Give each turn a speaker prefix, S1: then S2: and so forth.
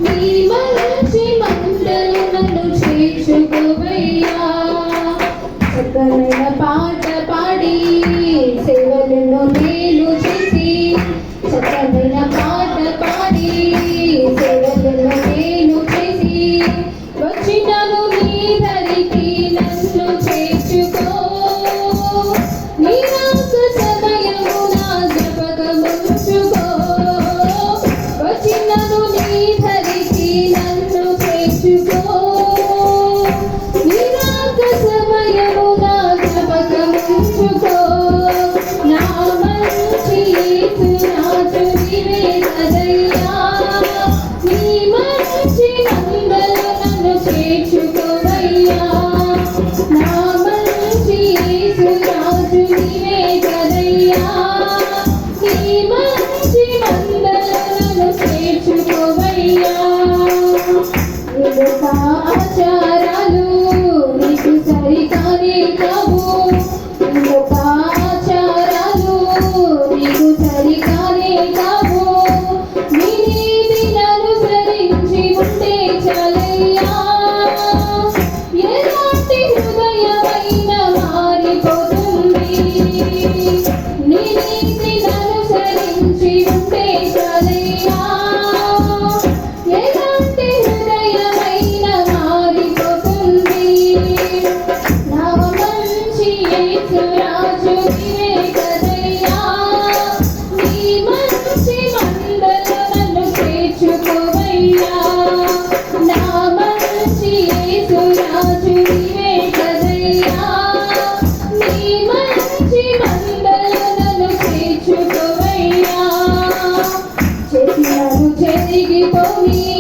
S1: నీ మంచి మందలు నన్ను చేర్చుకోవయ్యా. చక్కనైన పాట పాడి సేవలను మేలు చేసి, చక్కనైన పాట పాడి సేవలను మేలు చేసి, వచ్చినాను నీ దరికి నన్ను చేర్చుకో. నీ రాక సమయము నా జ్ఞాపకముంచుకో. వచ్చినాను నీ దరికి నన్ను చేర్చుకో. నీ రాక సమయము నా జ్ఞాపకముంచుకో. నా మంచి యేసు రాజు నీవే కదయ్యా. నీ మంచి మందలు నన్ను చేర్చుకోవయ్యా. నా మంచి యేసు రాజు నీవే కదయ్యా. నీ మంచి మందలు నన్ను చేర్చుకోవయ్యా. ఇదొక ఆచారాలు నీకు సరికానే కావు. ఇదొక ఆచారాలు నీకు సరికానే కావు. నీ నీతిని అనుసరించి ఉంటే చాలయ్యా. ఎలాంటి హృదయమైన మారిపోతుంది. నీ నీతిని అనుసరించి ఉంటే చాలయ్యా. ఎలాంటి హృదయమైన మారిపోతుంది. నా మంచి యేసు రాజు నీవే కదయ్యా. నీ మంచి మందలు నన్ను చేర్చుకోవయ్యా. నా మంచి యేసు రాజు నీవే కదయ్యా. నీ మంచి మందలు నన్ను చేర్చుకోవయ్యా. చేసినాను చెరిగిపోయి